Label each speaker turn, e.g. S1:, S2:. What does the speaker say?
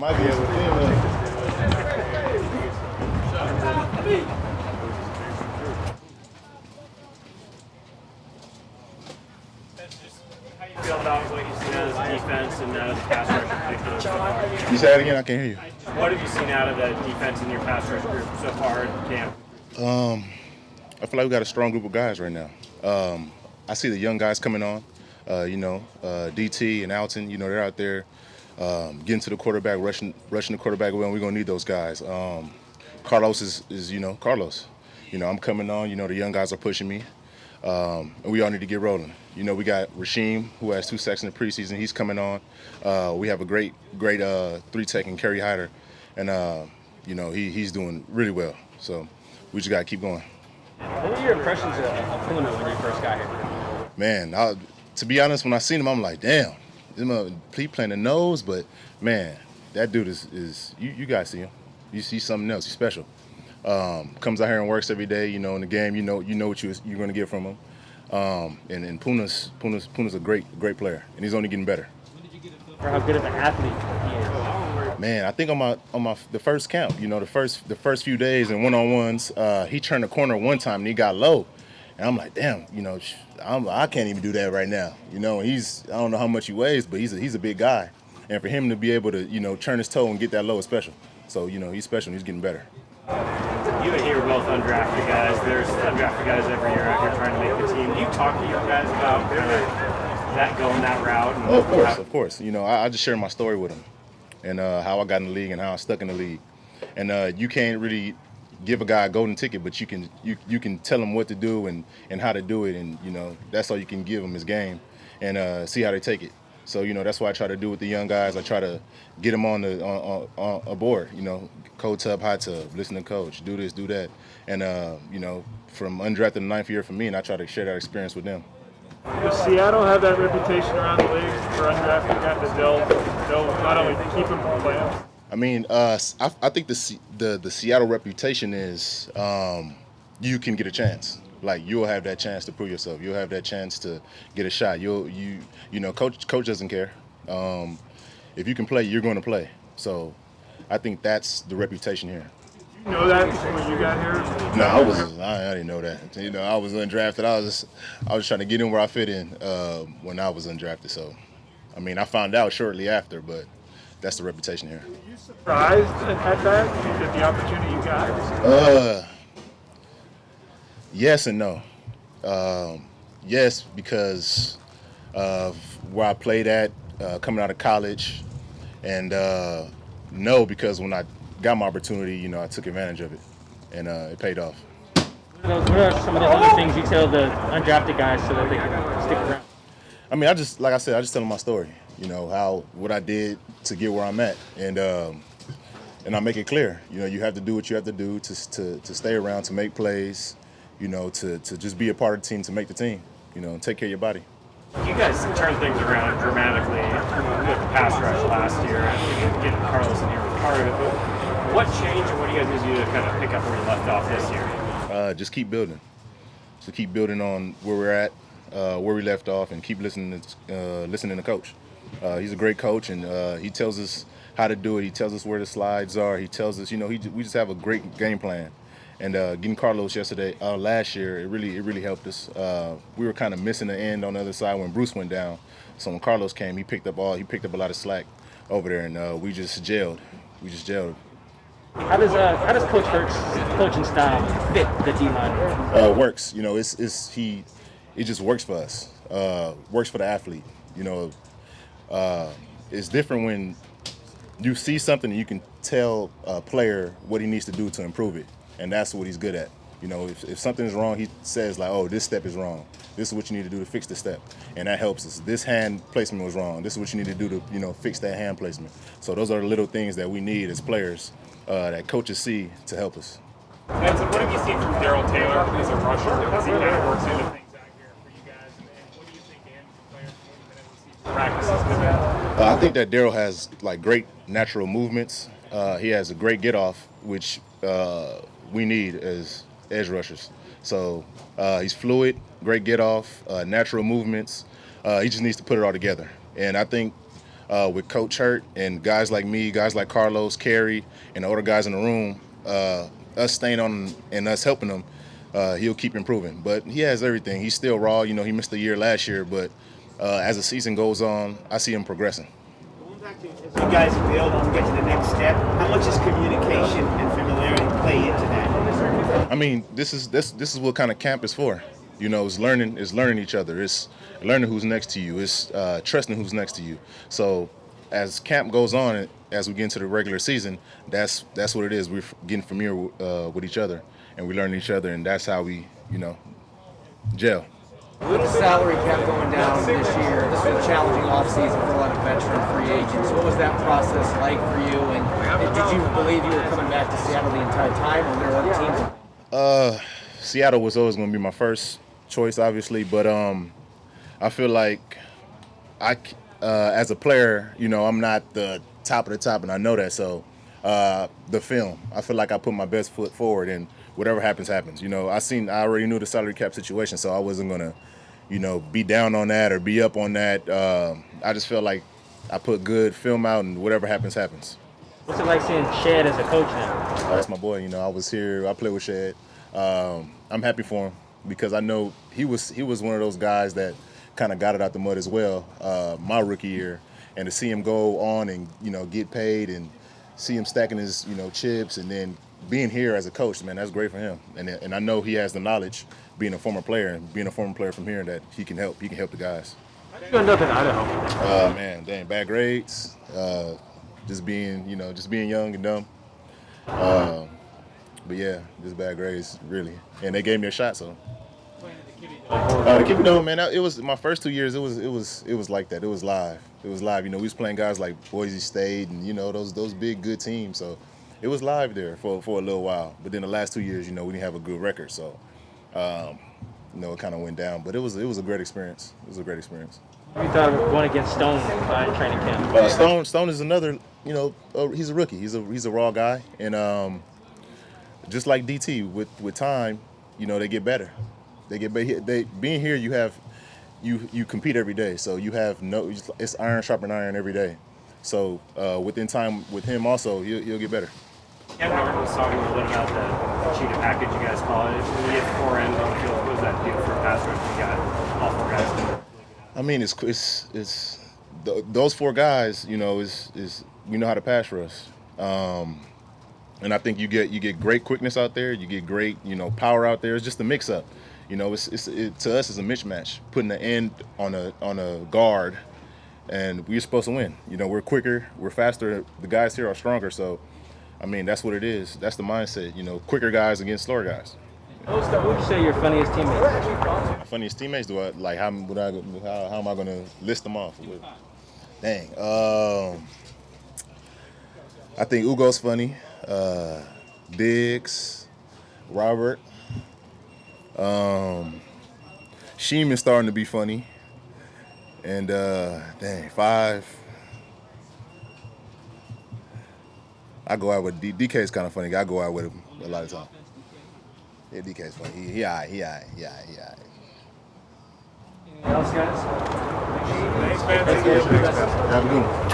S1: Might be able to film.
S2: Feel about what you've seen out of the defense and out of the pass rush in particular so far?
S1: You say that again? I can't hear you.
S2: What have you seen out of the defense in your pass rush group so far in camp?
S1: I feel like we got a strong group of guys right now. I see the young guys coming on. DT and Alton. They're out there getting to the quarterback, rushing the quarterback well. And we're gonna need those guys. Carlos is Carlos. I'm coming on. The young guys are pushing me. And we all need to get rolling. We got Rasheem, who has 2 sacks in the preseason. He's coming on. We have a great 3-tech and Kerry Hyder, and he's doing really well. So we just gotta keep going.
S2: What were your impressions of Poona when you first got here?
S1: Man, to be honest, when I seen him, I'm like, damn, he playing the nose, but man, that dude is you guys see him. You see something else. He's special. Comes out here and works every day. In the game, you know what you're going to get from him. And Poona's a great player, and he's only getting better.
S2: When did you get a feel for how good of an athlete he is?
S1: Man, I think on the first count, the first few days and one-on-ones, he turned the corner one time and he got low, and I'm like, damn, I can't even do that right now. And I don't know how much he weighs, but he's a big guy, and for him to be able to turn his toe and get that low is special. So he's special and he's getting better.
S2: You and he are both undrafted guys. There's undrafted guys every year out here trying to make the team. Do you talk to young guys about that going that route? And
S1: of course. I just share my story with them and how I got in the league and how I stuck in the league. And you can't really give a guy a golden ticket, but you can tell him what to do and how to do it, and that's all you can give them is game and see how they take it. So that's what I try to do with the young guys. I try to get them on a board. Cold tub, hot tub, listen to coach, do this, do that, and from undrafted to 9th year for me, and I try to share that experience with them.
S3: Does Seattle have that reputation around the league for undrafted guys that they'll not only keep them from playing?
S1: I mean, I think the Seattle reputation is you can get a chance. Like, you'll have that chance to prove yourself. You'll have that chance to get a shot. Coach doesn't care. If you can play, you're going to play. So I think that's the reputation here.
S3: Did you know that when you got here?
S1: No, I didn't know that. I was undrafted. I was trying to get in where I fit in when I was undrafted. So, I mean, I found out shortly after, but that's the reputation here.
S3: Were you surprised at that, at the opportunity you got?
S1: Yes and no. Yes, because of where I played at coming out of college, and no, because when I got my opportunity, I took advantage of it, and it paid off.
S2: What are some of the other things you tell the undrafted guys so that they can stick around?
S1: I mean, I just tell them my story. What I did to get where I'm at, and I make it clear. You have to do what you have to do to stay around, to make plays. To just be a part of the team, to make the team, take care of your body.
S2: You guys turned things around dramatically with the pass rush last year and getting Carlos in here was part of it. But what changed and what do you guys need to do to kind of pick up where you left off this year?
S1: Just keep building. So keep building on where we're at, where we left off, and keep listening to Coach. He's a great coach, and he tells us how to do it. He tells us where the slides are. He tells us, we just have a great game plan. And getting Carlos last year, it really helped us. We were kind of missing the end on the other side when Bruce went down. So when Carlos came, he picked up a lot of slack over there, and we just gelled.
S2: How does Coach Hurt's coaching style fit the D-line?
S1: It works. It just works for us. Works for the athlete. It's different when you see something and you can tell a player what he needs to do to improve it. And that's what he's good at. If something is wrong, he says like, oh, this step is wrong. This is what you need to do to fix the step. And that helps us. This hand placement was wrong. This is what you need to do to, fix that hand placement. So those are the little things that we need as players that coaches see to help us.
S3: Benson, what have you seen from Daryl Taylor as a rusher? As he kind of works into things out here for you guys? And what do you think Dan, the players, what you've been able to see from practices?
S1: I think that Daryl has like great natural movements. He has a great get off, which we need as edge rushers. So he's fluid, great get off, natural movements. He just needs to put it all together. And I think with Coach Hurt and guys like me, guys like Carlos, Carey, and the other guys in the room, us staying on him and us helping him, he'll keep improving. But he has everything. He's still raw. You know, he missed a year last year, but as the season goes on, I see him progressing.
S4: As you guys build and get to the next step, how much does communication and familiarity play into that?
S1: I mean, this is what kind of camp is for. You know, it's learning each other. It's learning who's next to you. It's trusting who's next to you. So as camp goes on, as we get into the regular season, that's what it is. We're getting familiar with each other, and we learn each other, and that's how we, gel.
S5: With the salary cap going down this year, this was a challenging offseason for a lot of veteran free agents. What was that process like for you? And did you believe you were coming back to Seattle the entire time, or were there other teams?
S1: Seattle was always going to be my first choice, obviously, but I feel like as a player, I'm not the top of the top, and I know that. So the film, I feel like I put my best foot forward, and whatever happens, happens. I already knew the salary cap situation, so I wasn't gonna, be down on that or be up on that. I just felt like I put good film out, and whatever happens, happens.
S6: What's it like seeing Shed as a coach now?
S1: That's my boy. I was here. I played with Shed. I'm happy for him because I know he was one of those guys that kind of got it out the mud as well my rookie year, and to see him go on and get paid and see him stacking his chips and then being here as a coach, man, that's great for him. And I know he has the knowledge, being a former player from here, that he can help the guys.
S6: How'd you end up in Idaho?
S1: Man, dang, bad grades, just being young and dumb. But yeah, just bad grades, really. And they gave me a shot, so. Keep it going, man. It was my first 2 years. It was like that. It was live. We was playing guys like Boise State and those big good teams. So it was live there for a little while. But then the last 2 years, we didn't have a good record. So it kind of went down. But it was a great experience. It was a great experience.
S6: You thought of going against Stone in training camp?
S1: Stone is another. He's a rookie. He's a raw guy, and just like DT, with time, they get better. Being here, you compete every day, so you have it's iron sharpening iron every day. So within time with him also, he'll get better.
S2: Kevin Norton was talking a little bit about the cheetah package you guys call it. When you get 4 ends on the field, what does that do for a pass rush? You got all 4 guys.
S1: I mean, it's those 4 guys. Is we know how to pass rush. And I think you get great quickness out there. You get great power out there. It's just a mix up. To us it's a mismatch. Putting the end on a guard, and we're supposed to win. We're quicker, we're faster. The guys here are stronger. So, I mean, that's what it is. That's the mindset. Quicker guys against slower guys.
S6: Who would you say your funniest teammates?
S1: Funniest teammates? How am I going to list them off? Dang. I think Ugo's funny. Diggs, Robert. Sheem is starting to be funny. And 5. I go out with DK is kind of funny. I go out with him a lot of time. Yeah, DK is funny. He all right.
S6: Anything else, guys?
S3: Thanks, man.
S1: Have a good one.